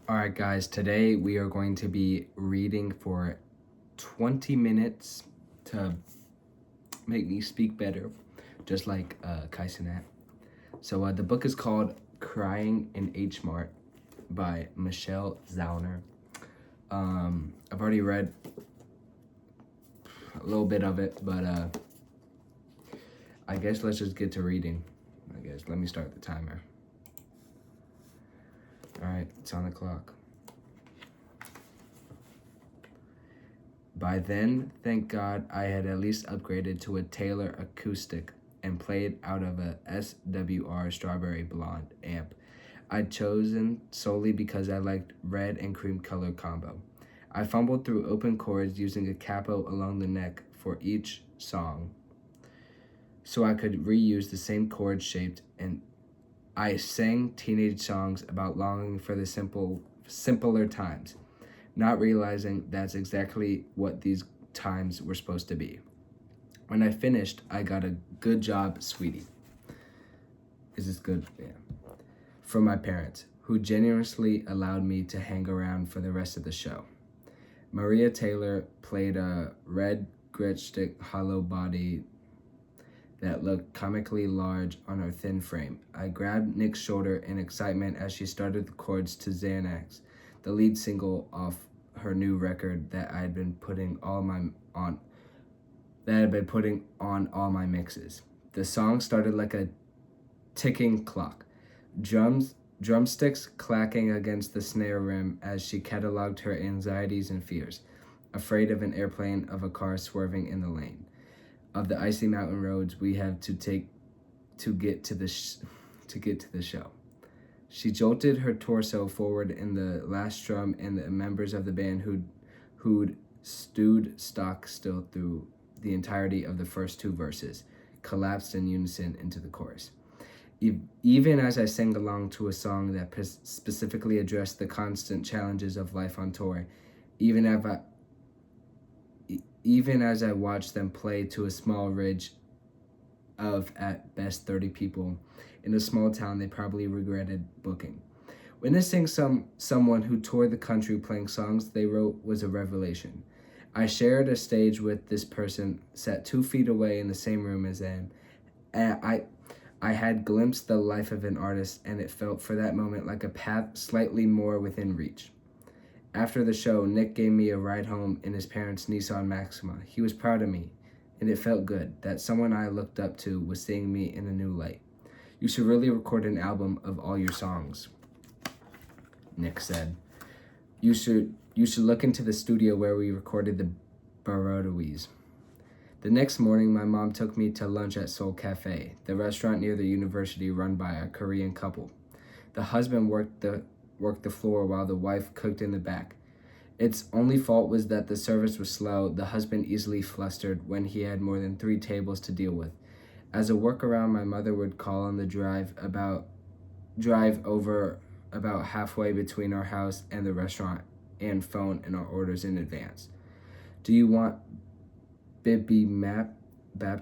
All right, guys, today we are going to be reading for 20 minutes to make me speak better, just like Kai Cenat. So the book is called Crying in H Mart by Michelle Zauner. I've already read a little bit of it, but I guess let's just get to reading. Let me start the timer. All right, it's on the clock. By then, thank God, I had at least upgraded to a Taylor acoustic and played out of a SWR Strawberry Blonde amp I'd chosen solely because I liked red and cream color combo. I fumbled through open chords using a capo along the neck for each song so I could reuse the same chord shaped, and I sang teenage songs about longing for the simpler times, not realizing that's exactly what these times were supposed to be. When I finished, I got a "good job, sweetie." Is this good? Yeah. From my parents, who generously allowed me to hang around for the rest of the show. Maria Taylor played a red gritstick hollow body that looked comically large on her thin frame. I grabbed Nick's shoulder in excitement as she started the chords to Xanax, the lead single off her new record that I had been putting on all my mixes. The song started like a ticking clock, drumsticks clacking against the snare rim as she cataloged her anxieties and fears, afraid of an airplane, of a car swerving in the lane, of the icy mountain roads we have to take to get to the show. She jolted her torso forward in the last strum, and the members of the band who'd stood stock still through the entirety of the first two verses collapsed in unison into the chorus. Even as I sang along to a song that specifically addressed the constant challenges of life on tour, even as I watched them play to a small ridge of at best 30 people in a small town they probably regretted booking. Witnessing someone who toured the country playing songs they wrote was a revelation. I shared a stage with this person, sat 2 feet away in the same room as them, and I had glimpsed the life of an artist, and it felt for that moment like a path slightly more within reach. After the show, Nick gave me a ride home in his parents' Nissan Maxima. He was proud of me, and it felt good that someone I looked up to was seeing me in a new light. "You should really record an album of all your songs," Nick said. You should look into the studio where we recorded the Barodowies." The next morning, my mom took me to lunch at Seoul Cafe, the restaurant near the university run by a Korean couple. The husband worked the floor while the wife cooked in the back. Its only fault was that the service was slow, the husband easily flustered when he had more than 3 tables to deal with. As a workaround, my mother would call on the drive over about halfway between our house and the restaurant and phone in our orders in advance. "Do you want bibimbap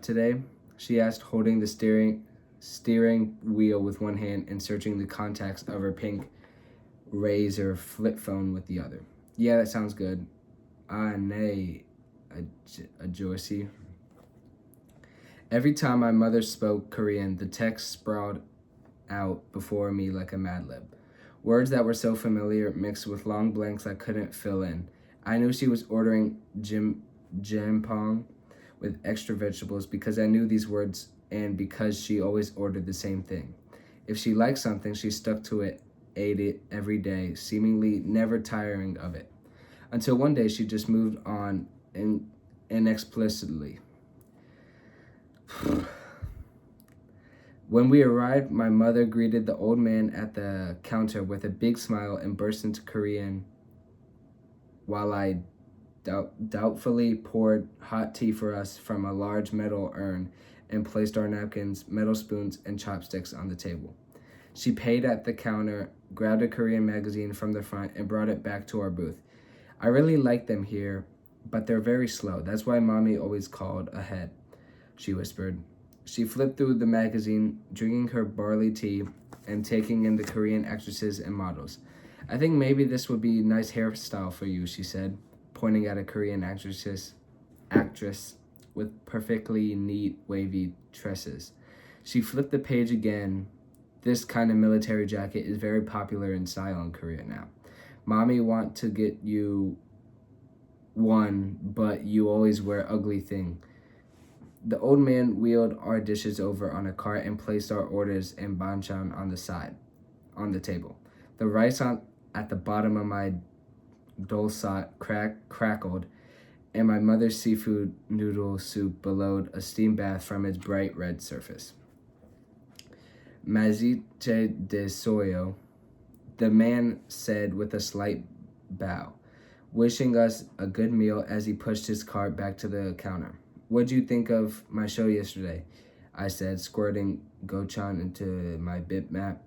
today?" she asked, holding the steering wheel with one hand and searching the contacts of her pink Razr flip phone with the other. "Yeah, that sounds good." "Ah, nay, a Joycey." Every time my mother spoke Korean, the text sprawled out before me like a Mad Lib. Words that were so familiar mixed with long blanks I couldn't fill in. I knew she was ordering jampong with extra vegetables because I knew these words and because she always ordered the same thing. If she liked something, she stuck to it, ate it every day, seemingly never tiring of it. Until one day she just moved on inexplicably. When we arrived, my mother greeted the old man at the counter with a big smile and burst into Korean while I doubtfully poured hot tea for us from a large metal urn and placed our napkins, metal spoons, and chopsticks on the table. She paid at the counter, grabbed a Korean magazine from the front, and brought it back to our booth. "I really like them here, but they're very slow. That's why Mommy always called ahead," she whispered. She flipped through the magazine, drinking her barley tea and taking in the Korean actresses and models. I think maybe this would be a nice hairstyle for you, she said, pointing at a Korean actress with perfectly neat, wavy tresses. She flipped the page again. This kind of military jacket is very popular in style in Korea now. Mommy want to get you one, but you always wear ugly thing. The old man wheeled our dishes over on a cart and placed our orders and banchan on the table. The rice at the bottom of my dolsot crackled, and my mother's seafood noodle soup billowed a steam bath from its bright red surface. Mazite de soyo, the man said with a slight bow, wishing us a good meal as he pushed his cart back to the counter. What'd you think of my show yesterday? I said, squirting gochujang into my bitmap.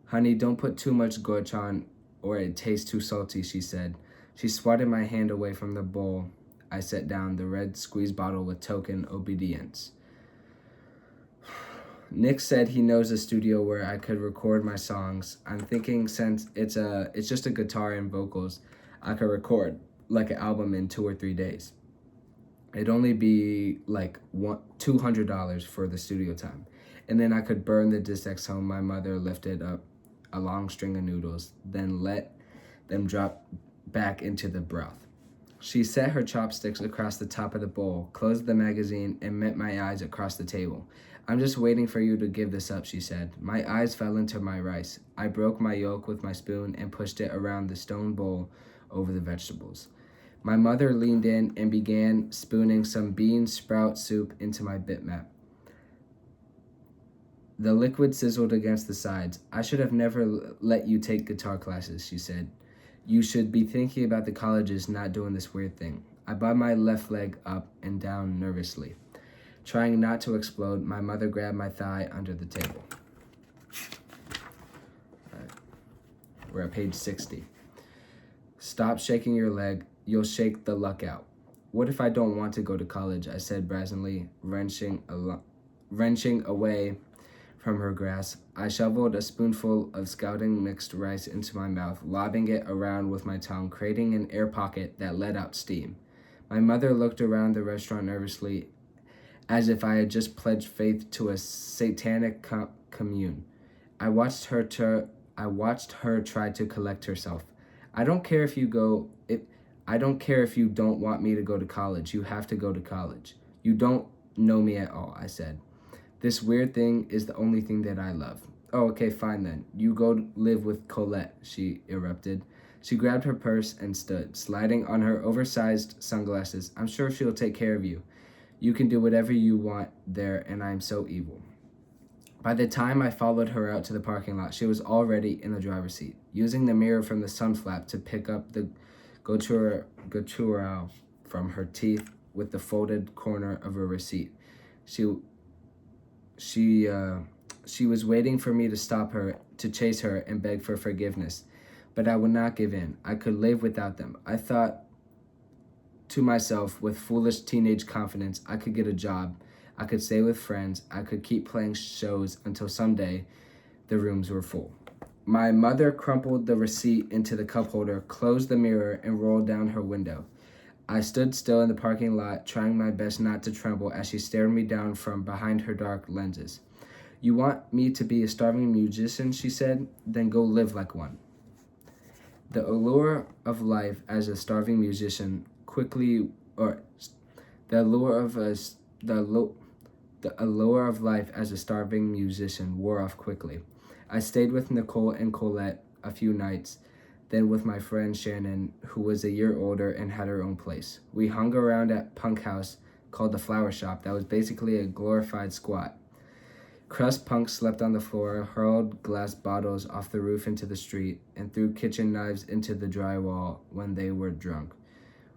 Honey, don't put too much gochujang or it tastes too salty, she said. She swatted my hand away from the bowl. I set down the red squeeze bottle with token obedience. Nick said he knows a studio where I could record my songs. I'm thinking since it's just a guitar and vocals, I could record like an album in 2 or 3 days. It'd only be like $200 for the studio time. And then I could burn the discs home. My mother lifted up a long string of noodles, then let them drop back into the broth. She set her chopsticks across the top of the bowl, closed the magazine, and met my eyes across the table. I'm just waiting for you to give this up, she said. My eyes fell into my rice. I broke my yolk with my spoon and pushed it around the stone bowl over the vegetables. My mother leaned in and began spooning some bean sprout soup into my bitmap. The liquid sizzled against the sides. I should have never let you take guitar classes, she said. You should be thinking about the colleges, not doing this weird thing. I brought my left leg up and down nervously. Trying not to explode, my mother grabbed my thigh under the table. All right. We're at page 60. Stop shaking your leg. You'll shake the luck out. What if I don't want to go to college? I said brazenly, wrenching away from her grasp. I shoveled a spoonful of scouting mixed rice into my mouth, lobbing it around with my tongue, creating an air pocket that let out steam. My mother looked around the restaurant nervously, as if I had just pledged faith to a satanic commune. I watched her try to collect herself. I don't care if you don't want me to go to college. You have to go to college. You don't know me at all, I said. This weird thing is the only thing that I love. Oh, okay, fine then. You go live with Colette, she erupted. She grabbed her purse and stood, sliding on her oversized sunglasses. I'm sure she'll take care of you. You can do whatever you want there, and I'm so evil. By the time I followed her out to the parking lot, she was already in the driver's seat, using the mirror from the sun flap to pick up the gochujang from her teeth with the folded corner of a receipt. She was waiting for me to stop her, to chase her and beg for forgiveness, but I would not give in. I could live without them. I thought to myself with foolish teenage confidence, I could get a job, I could stay with friends, I could keep playing shows until someday the rooms were full. My mother crumpled the receipt into the cup holder, closed the mirror, and rolled down her window. I stood still in the parking lot, trying my best not to tremble as she stared me down from behind her dark lenses. You want me to be a starving musician, she said? Then go live like one. The allure of life as a starving musician the allure of life as a starving musician wore off quickly. I stayed with Nicole and Colette a few nights, then with my friend Shannon, who was a year older and had her own place. We hung around at Punk House, called the Flower Shop, that was basically a glorified squat. Crust punks slept on the floor, hurled glass bottles off the roof into the street, and threw kitchen knives into the drywall when they were drunk.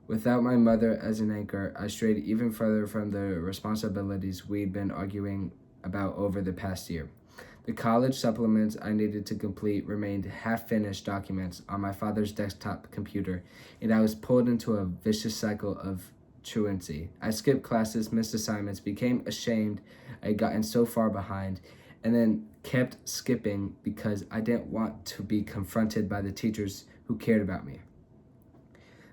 Without my mother as an anchor, I strayed even further from the responsibilities we'd been arguing about over the past year. The college supplements I needed to complete remained half-finished documents on my father's desktop computer, and I was pulled into a vicious cycle of truancy. I skipped classes, missed assignments, became ashamed I'd gotten so far behind, and then kept skipping because I didn't want to be confronted by the teachers who cared about me.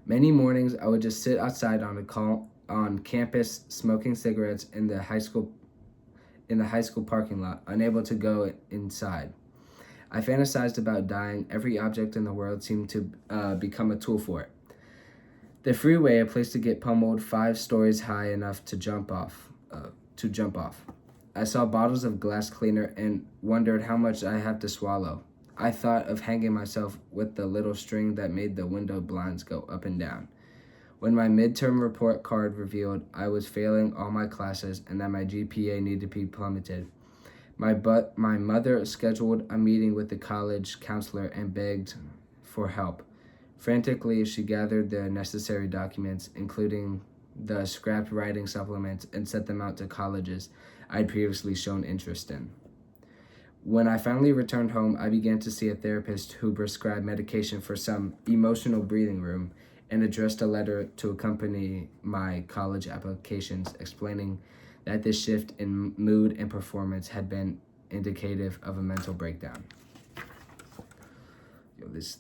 Many mornings, I would just sit outside on campus smoking cigarettes in the high school parking lot, unable to go inside. I fantasized about dying. Every object in the world seemed to become a tool for it. The freeway, a place to get pummeled 5 stories high enough to jump off. I saw bottles of glass cleaner and wondered how much I have to swallow. I thought of hanging myself with the little string that made the window blinds go up and down. When my midterm report card revealed I was failing all my classes and that my GPA needed to be plummeted, my mother scheduled a meeting with the college counselor and begged for help. Frantically, she gathered the necessary documents, including the scrapped writing supplements, and sent them out to colleges I'd previously shown interest in. When I finally returned home, I began to see a therapist who prescribed medication for some emotional breathing room and addressed a letter to accompany my college applications explaining that this shift in mood and performance had been indicative of a mental breakdown. It's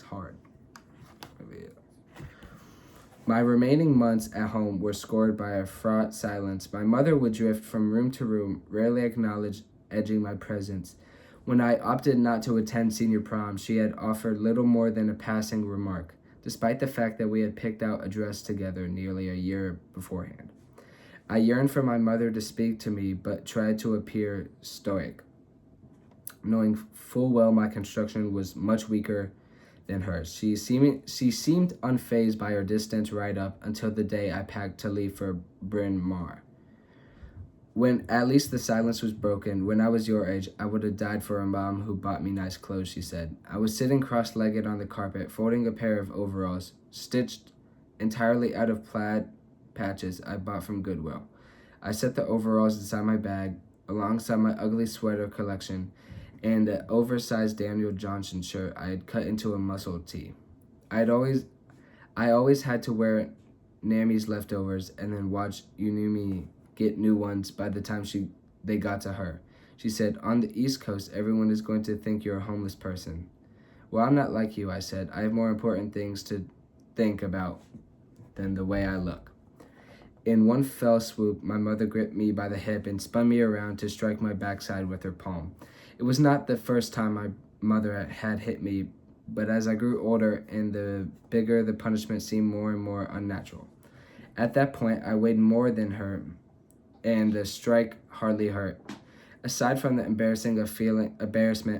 hard. My remaining months at home were scored by a fraught silence. My mother would drift from room to room, rarely acknowledging my presence. When I opted not to attend senior prom, she had offered little more than a passing remark, despite the fact that we had picked out a dress together nearly a year beforehand. I yearned for my mother to speak to me, but tried to appear stoic, knowing full well my construction was much weaker than hers. She seemed unfazed by her distance right up until the day I packed to leave for Bryn Mawr. When at least the silence was broken, when I was your age, I would have died for a mom who bought me nice clothes, she said. I was sitting cross-legged on the carpet, folding a pair of overalls, stitched entirely out of plaid patches I bought from Goodwill. I set the overalls inside my bag, alongside my ugly sweater collection, and an oversized Daniel Johnson shirt I had cut into a muscle tee. I always had to wear Nammy's leftovers and then watch Unumi get new ones by the time they got to her. She said, "On the East Coast, everyone is going to think you're a homeless person." "Well, I'm not like you," I said. "I have more important things to think about than the way I look." In one fell swoop, my mother gripped me by the hip and spun me around to strike my backside with her palm. It was not the first time my mother had hit me, but as I grew older and the bigger the punishment seemed more and more unnatural. At that point, I weighed more than her, and the strike hardly hurt. Aside from the embarrassment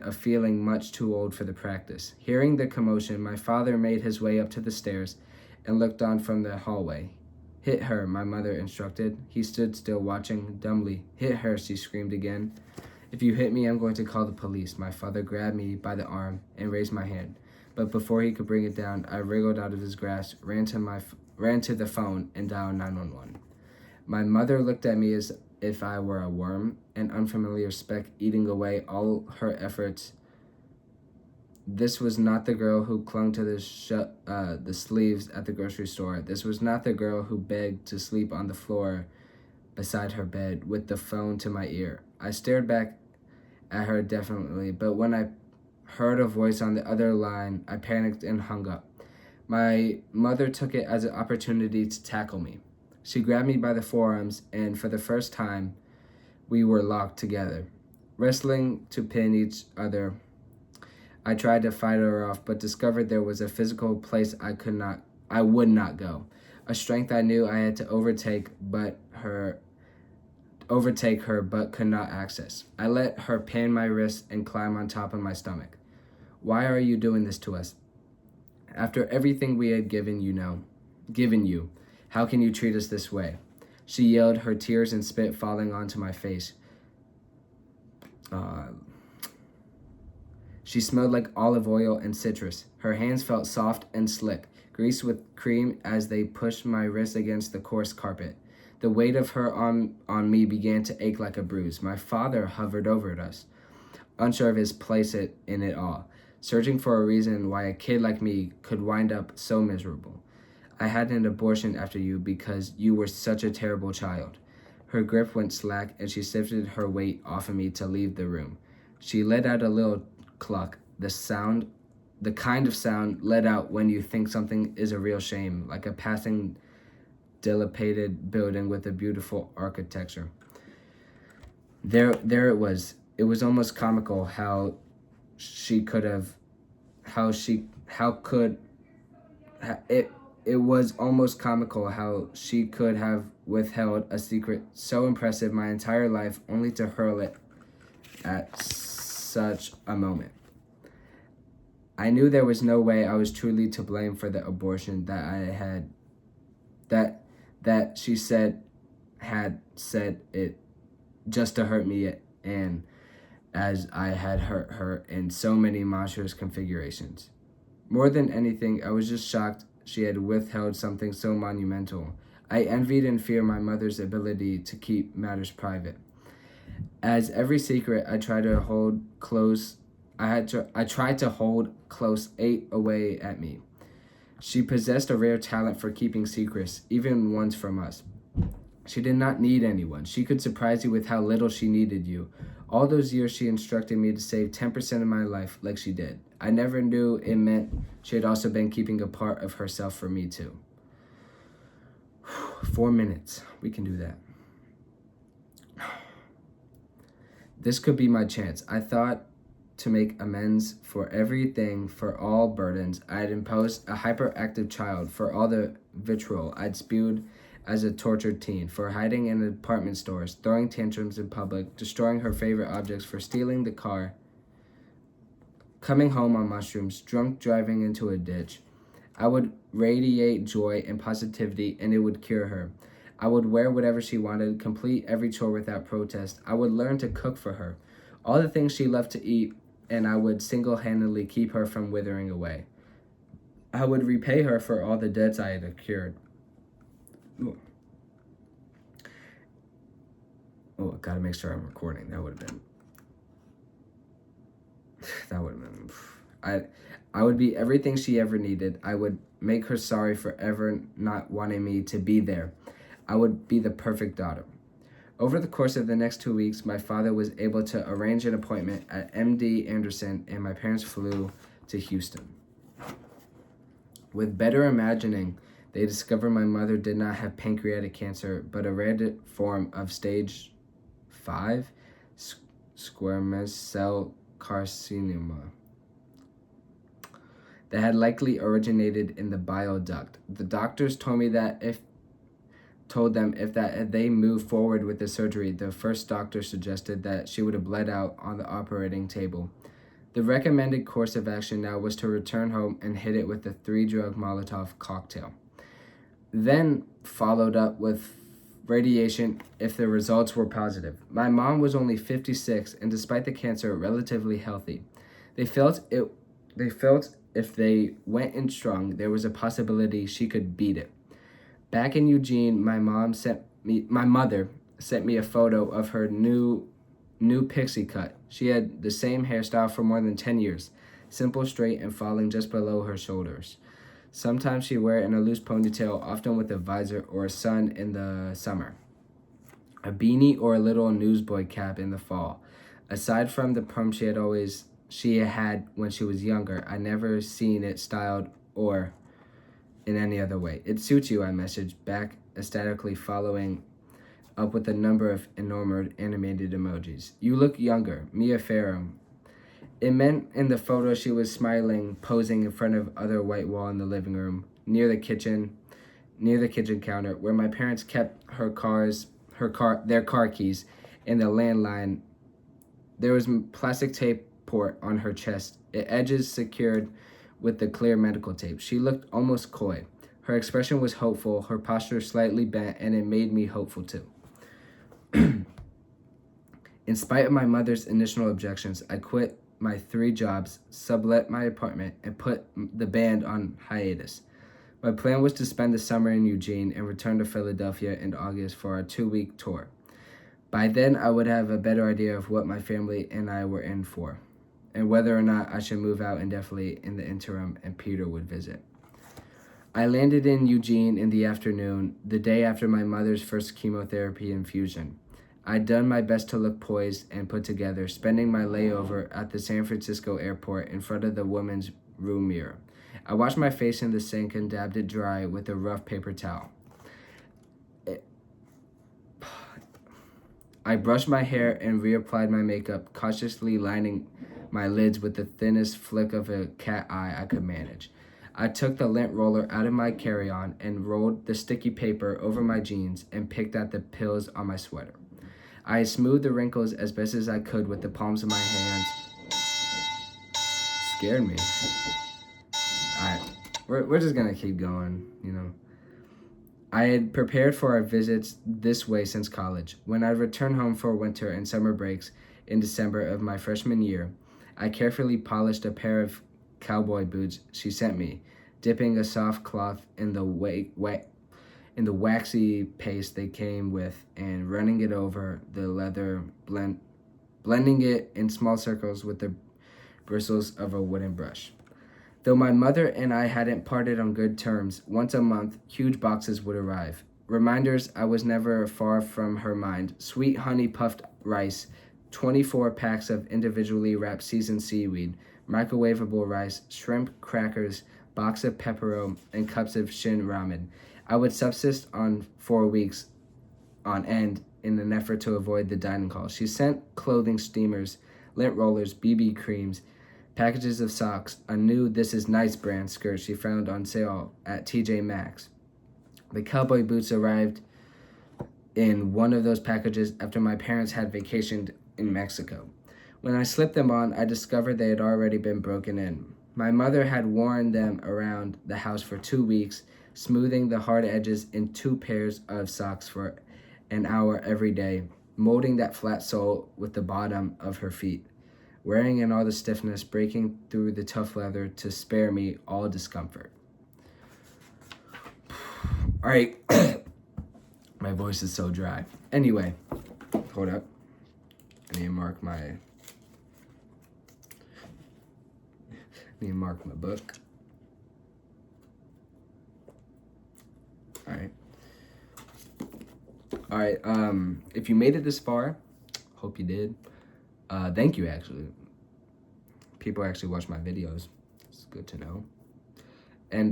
of feeling much too old for the practice. Hearing the commotion, my father made his way up to the stairs and looked on from the hallway. "Hit her," my mother instructed. He stood still, watching dumbly. "Hit her," she screamed again. "If you hit me, I'm going to call the police." My father grabbed me by the arm and raised my hand. But before he could bring it down, I wriggled out of his grasp, ran to the phone, and dialed 911. My mother looked at me as if I were a worm, an unfamiliar speck eating away all her efforts. This was not the girl who clung to the sleeves at the grocery store. This was not the girl who begged to sleep on the floor beside her bed with the phone to my ear. I stared back at her definitely, but when I heard a voice on the other line, I panicked and hung up. My mother took it as an opportunity to tackle me. She grabbed me by the forearms, and for the first time, we were locked together, wrestling to pin each other. I tried to fight her off, but discovered there was a physical place I would not go, a strength I knew I had to overtake her but could not access. I let her pin my wrists and climb on top of my stomach. "Why are you doing this to us? After everything we had given you, how can you treat us this way?" She yelled, her tears and spit falling onto my face. She smelled like olive oil and citrus. Her hands felt soft and slick, greased with cream as they pushed my wrist against the coarse carpet. The weight of her on me began to ache like a bruise. My father hovered over us, unsure of his place in it all, searching for a reason why a kid like me could wind up so miserable. "I had an abortion after you because you were such a terrible child." Her grip went slack, and she shifted her weight off of me to leave the room. She let out a little cluck, the kind of sound let out when you think something is a real shame, like a passing dilapidated building with a beautiful architecture. There it was. It was almost comical how she could have, how could, it was almost comical how she could have withheld a secret so impressive my entire life only to hurl it at such a moment. I knew there was no way I was truly to blame for the abortion that I had, that she said had said it just to hurt me, and as I had hurt her in so many monstrous configurations. More than anything, I was just shocked she had withheld something so monumental. I envied and feared my mother's ability to keep matters private. As every secret I tried to hold close, I tried to hold close ate away at me. She possessed a rare talent for keeping secrets, even ones from us. She did not need anyone. She could surprise you with how little she needed you. All those years she instructed me to save 10% of my life like she did. I never knew it meant she had also been keeping a part of herself for me too. 4 minutes. We can do that. This could be my chance. I thought to make amends for everything, for all burdens I had imposed, a hyperactive child, for all the vitriol I'd spewed as a tortured teen, for hiding in department stores, throwing tantrums in public, destroying her favorite objects, for stealing the car, coming home on mushrooms, drunk driving into a ditch. I would radiate joy and positivity, and it would cure her. I would wear whatever she wanted, complete every chore without protest. I would learn to cook for her, all the things she loved to eat, and I would single-handedly keep her from withering away. I would repay her for all the debts I had accrued. Oh, I gotta make sure I'm recording. That would have been. I would be everything she ever needed. I would make her sorry for ever not wanting me to be there. I would be the perfect daughter. Over the course of the next 2 weeks, my father was able to arrange an appointment at MD Anderson, and my parents flew to Houston. With better imagining, they discovered my mother did not have pancreatic cancer, but a rare form of stage 5 squamous cell carcinoma that had likely originated in the bile duct. The doctors told them if they moved forward with the surgery, the first doctor suggested that she would have bled out on the operating table. The recommended course of action now was to return home and hit it with the 3-drug Molotov cocktail. Then followed up with radiation if the results were positive. My mom was only 56 and despite the cancer, relatively healthy. They felt if they went in strong, there was a possibility she could beat it. Back in Eugene, my mother sent me a photo of her new pixie cut. She had the same hairstyle for more than 10 years, simple, straight, and falling just below her shoulders. Sometimes she wore it in a loose ponytail, often with a visor or a sun in the summer, a beanie or a little newsboy cap in the fall. Aside from the perm she had when she was younger, I never seen it styled or in any other way. It suits you, I messaged back, ecstatically following up with a number of enamored animated emojis. You look younger, Mia Farrow. It meant in the photo she was smiling, posing in front of other white wall in the living room, near the kitchen counter, where my parents kept their car keys, and the landline. There was plastic tape port on her chest, its edges secured with the clear medical tape. She looked almost coy. Her expression was hopeful, her posture slightly bent, and it made me hopeful too. In spite of my mother's initial objections, I quit my 3 jobs, sublet my apartment, and put the band on hiatus. My plan was to spend the summer in Eugene and return to Philadelphia in August for our 2-week tour. By then, I would have a better idea of what my family and I were in for, and whether or not I should move out indefinitely in the interim and Peter would visit. I landed in Eugene in the afternoon, the day after my mother's first chemotherapy infusion. I'd done my best to look poised and put together, spending my layover at the San Francisco airport in front of the women's room mirror. I washed my face in the sink and dabbed it dry with a rough paper towel. I brushed my hair and reapplied my makeup, cautiously lining my lids with the thinnest flick of a cat eye I could manage. I took the lint roller out of my carry-on and rolled the sticky paper over my jeans and picked at the pills on my sweater. I smoothed the wrinkles as best as I could with the palms of my hands. Scared me. Alright, we're just gonna keep going, you know. I had prepared for our visits this way since college. When I returned home for winter and summer breaks in December of my freshman year, I carefully polished a pair of cowboy boots she sent me, dipping a soft cloth in the waxy paste they came with and running it over the leather, blending it in small circles with the bristles of a wooden brush. Though my mother and I hadn't parted on good terms, once a month, huge boxes would arrive. Reminders I was never far from her mind. Sweet honey puffed rice, 24 packs of individually wrapped seasoned seaweed, microwavable rice, shrimp crackers, box of pepperoni, and cups of shin ramen. I would subsist on 4 weeks on end in an effort to avoid the dining hall. She sent clothing steamers, lint rollers, BB creams, packages of socks, a new This Is Nice brand skirt she found on sale at TJ Maxx. The cowboy boots arrived in one of those packages after my parents had vacationed in Mexico. When I slipped them on, I discovered they had already been broken in. My mother had worn them around the house for 2 weeks, smoothing the hard edges in 2 pairs of socks for an hour every day, molding that flat sole with the bottom of her feet, wearing in all the stiffness, breaking through the tough leather to spare me all discomfort. All right. My voice is so dry. Anyway, hold up. I need to mark my book. All right. If you made it this far, hope you did. Thank you, actually. People actually watch my videos. It's good to know. And,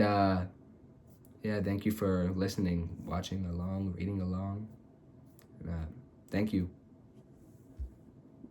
yeah, thank you for listening, watching along, reading along. Thank you.